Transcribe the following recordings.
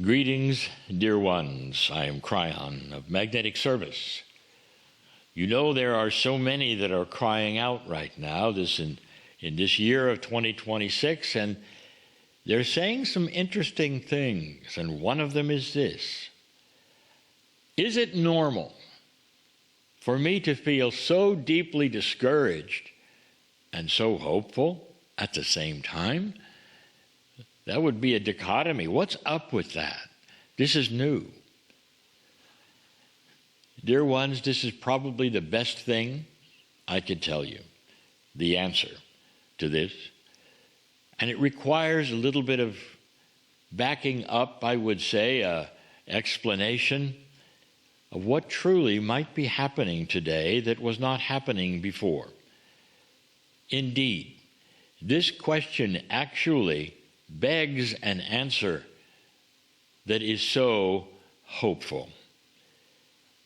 Greetings, dear ones. I am Cryon of Magnetic Service. You know there are so many that are crying out right now in this year of 2026, and they're saying some interesting things, and one of them is this. Is it normal for me to feel so deeply discouraged and so hopeful at the same time? That would be a dichotomy. What's up with that? This is new. Dear ones, this is probably the best thing I could tell you, the answer to this. And it requires a little bit of backing up, I would say, explanation of what truly might be happening today that was not happening before. Indeed, this question actually begs an answer that is so hopeful.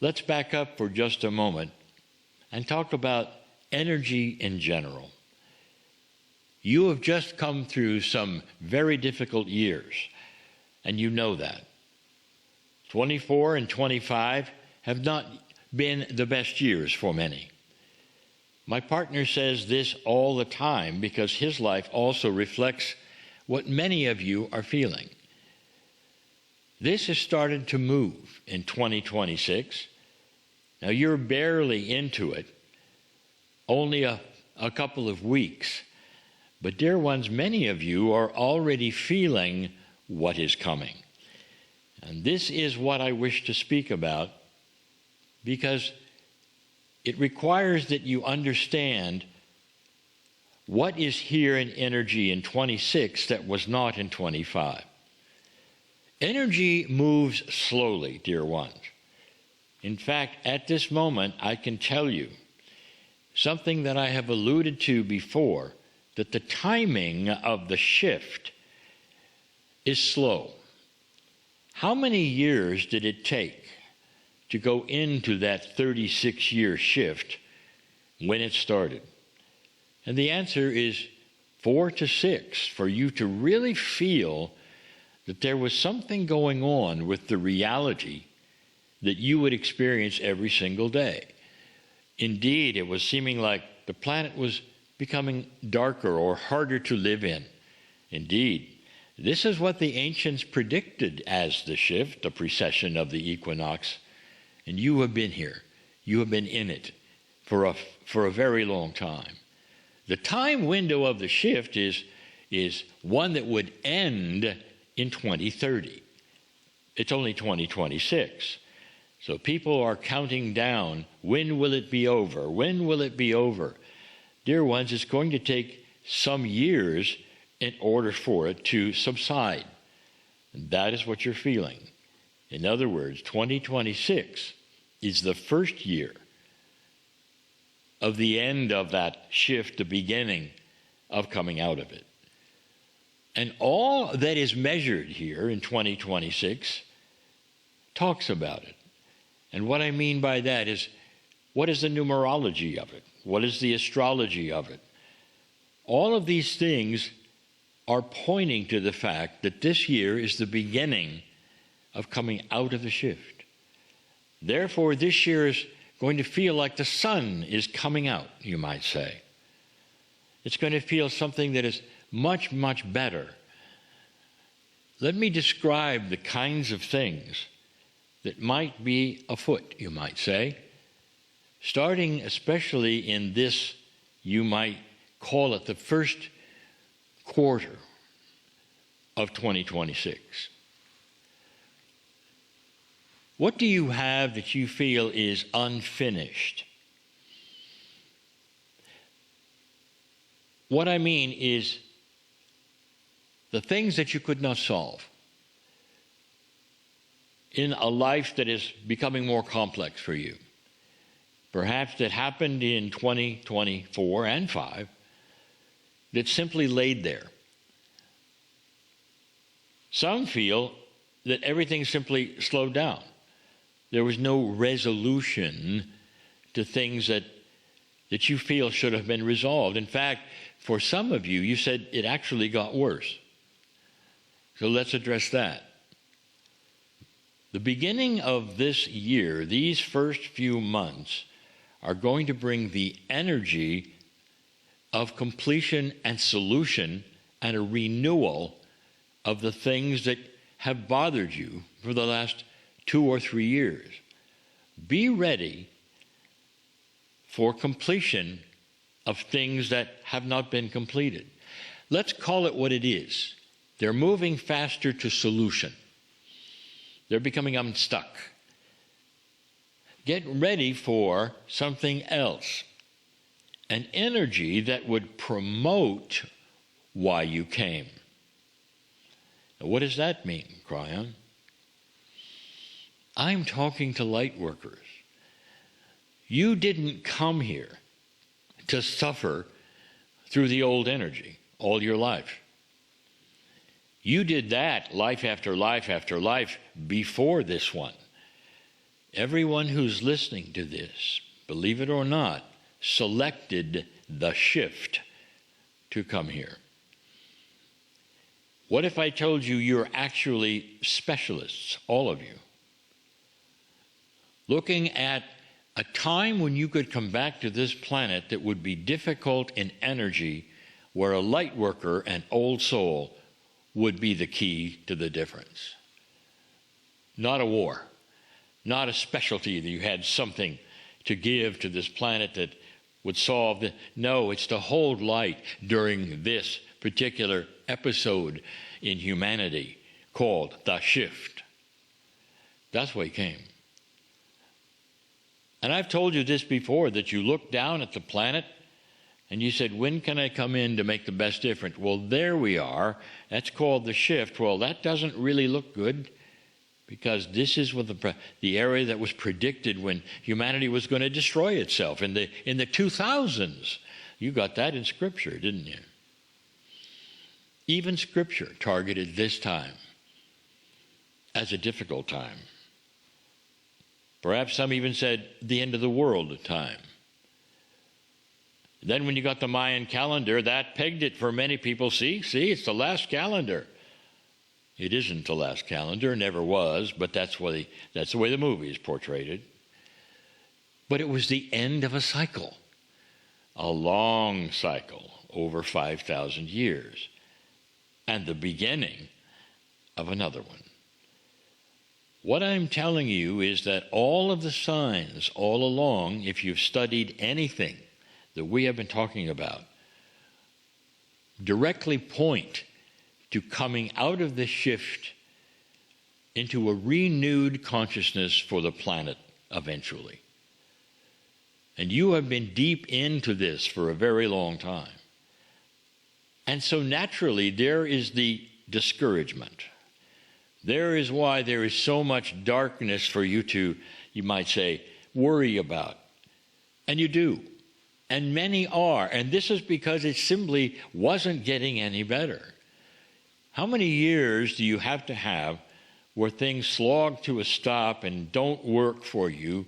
Let's back up for just a moment and talk about energy in general. You have just come through some very difficult years, and you know that. 24 and 25 have not been the best years for many. My partner says this all the time because his life also reflects what many of you are feeling. This has started to move in 2026. Now you're barely into it, only a couple of weeks. But dear ones, many of you are already feeling what is coming. And this is what I wish to speak about because it requires that you understand what is here in energy in 26 that was not in 25. Energy moves slowly, dear ones. In fact, at this moment, I can tell you something that I have alluded to before, that the timing of the shift is slow. How many years did it take to go into that 36-year shift when it started? And the answer is 4 to 6 for you to really feel that there was something going on with the reality that you would experience every single day. Indeed, it was seeming like the planet was becoming darker or harder to live in. Indeed, this is what the ancients predicted as the shift, the precession of the equinox. And you have been here. You have been in it for a very long time. The time window of the shift is one that would end in 2030. It's only 2026. So people are counting down, when will it be over? When will it be over? Dear ones, it's going to take some years in order for it to subside. And that is what you're feeling. In other words, 2026 is the first year of the end of that shift, the beginning of coming out of it. And all that is measured here in 2026 talks about it. And what I mean by that is, what is the numerology of it? What is the astrology of it? All of these things are pointing to the fact that this year is the beginning of coming out of the shift. Therefore, this year is going to feel like the sun is coming out, you might say. It's going to feel something that is much, much better. Let me describe the kinds of things that might be afoot, you might say, starting especially in this, you might call it the first quarter of 2026. What do you have that you feel is unfinished? What I mean is the things that you could not solve in a life that is becoming more complex for you. Perhaps that happened in 2024 and 5 that simply laid there. Some feel that everything simply slowed down. There was no resolution to things that you feel should have been resolved. In fact, for some of you, you said it actually got worse. So let's address that. The beginning of this year, these first few months, are going to bring the energy of completion and solution and a renewal of the things that have bothered you for the last 2 or 3 years. Be ready for completion of things that have not been completed. Let's call it what it is. They're moving faster to solution. They're becoming unstuck. Get ready for something else, an energy that would promote why you came. Now, what does that mean, Cryon? I'm talking to light workers. You didn't come here to suffer through the old energy all your life. You did that life after life after life before this one. Everyone who's listening to this, believe it or not, selected the shift to come here. What if I told you you're actually specialists, all of you, looking at a time when you could come back to this planet that would be difficult in energy, where a light worker, an old soul, would be the key to the difference. Not a war, not a specialty that you had something to give to this planet that would solve the... No, it's to hold light during this particular episode in humanity called the shift. That's why he came. And I've told you this before, that you look down at the planet and you said, when can I come in to make the best difference? Well, there we are. That's called the shift. Well, that doesn't really look good, because this is what the area that was predicted when humanity was going to destroy itself in the 2000s. You got that in Scripture, didn't you? Even Scripture targeted this time as a difficult time. Perhaps some even said the end of the world time. Then when you got the Mayan calendar, that pegged it for many people. See, it's the last calendar. It isn't the last calendar, never was, but that's the way the movies portrayed it. But it was the end of a cycle, a long cycle over 5,000 years, and the beginning of another one. What I'm telling you is that all of the signs all along, if you've studied anything that we have been talking about, directly point to coming out of this shift into a renewed consciousness for the planet eventually. And you have been deep into this for a very long time. And so naturally there is the discouragement. There is why there is so much darkness for you to, you might say, worry about. And you do. And many are. And this is because it simply wasn't getting any better. How many years do you have to have where things slog to a stop and don't work for you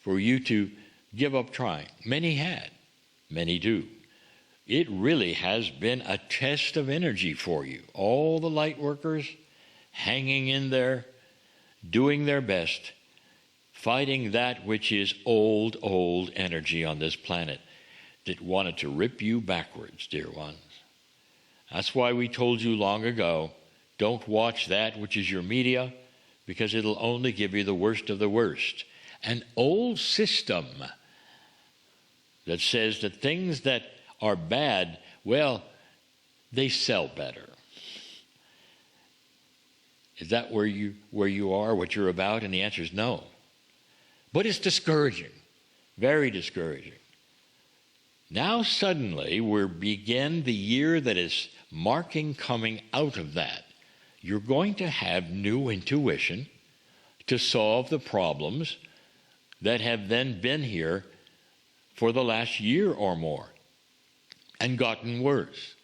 to give up trying? Many had. Many do. It really has been a test of energy for you. All the light workers hanging in there, doing their best, fighting that which is old energy on this planet that wanted to rip you backwards, dear ones. That's why we told you long ago, don't watch that which is your media, because it'll only give you the worst of the worst. An old system that says that things that are bad, well, they sell better. Is that where you are, what you're about? And the answer is no. But it's discouraging, very discouraging. Now suddenly we begin the year that is marking coming out of that. You're going to have new intuition to solve the problems that have then been here for the last year or more and gotten worse.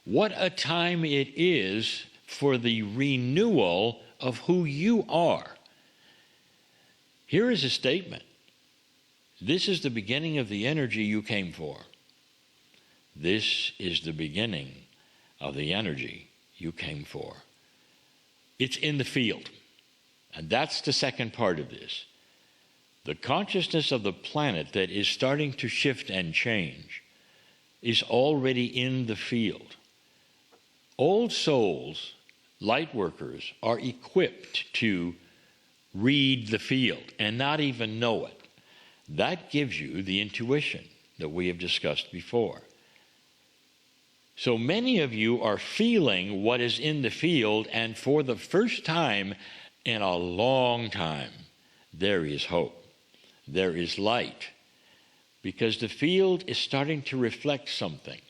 What a time it is for the renewal of who you are. Here is a statement. This is the beginning of the energy you came for. This is the beginning of the energy you came for. It's in the field. And that's the second part of this. The consciousness of the planet that is starting to shift and change is already in the field. Old souls, light workers, are equipped to read the field and not even know it. That gives you the intuition that we have discussed before. So many of you are feeling what is in the field, and for the first time in a long time, there is hope. There is light. Because the field is starting to reflect something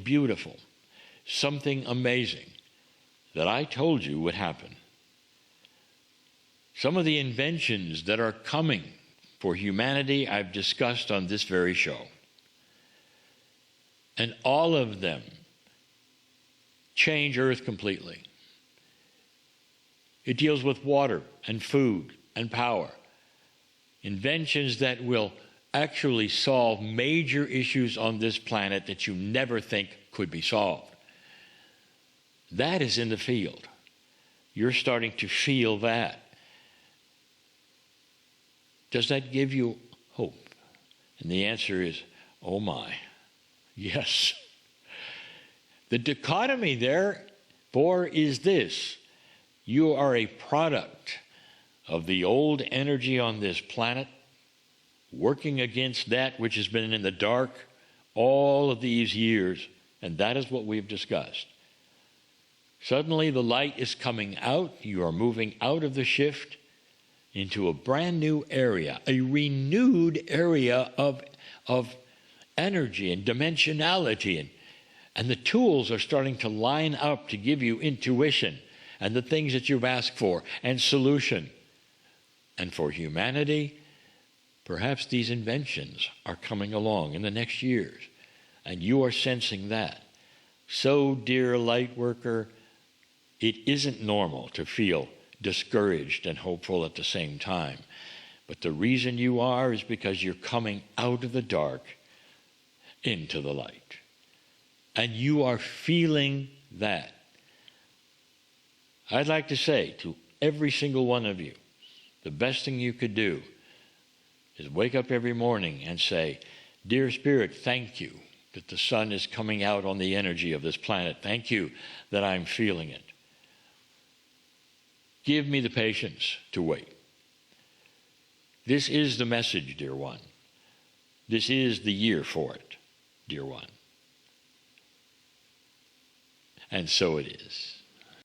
beautiful, something amazing that I told you would happen. Some of the inventions that are coming for humanity I've discussed on this very show. And all of them change Earth completely. It deals with water and food and power. Inventions that will actually solve major issues on this planet that you never think could be solved. That is in the field. You're starting to feel that. Does that give you hope? And the answer is, oh my, yes. The dichotomy therefore is this. You are a product of the old energy on this planet, working against that which has been in the dark all of these years, and that is what we've discussed. Suddenly the light is coming out. You are moving out of the shift into a brand new area, a renewed area of energy and dimensionality. And the tools are starting to line up to give you intuition and the things that you've asked for and solution. And for humanity, perhaps these inventions are coming along in the next years, and you are sensing that. So, dear light worker, it isn't normal to feel discouraged and hopeful at the same time. But the reason you are is because you're coming out of the dark into the light. And you are feeling that. I'd like to say to every single one of you, the best thing you could do is wake up every morning and say, Dear Spirit, thank you that the sun is coming out on the energy of this planet. Thank you that I'm feeling it. Give me the patience to wait. This is the message, dear one. This is the year for it, dear one. And so it is.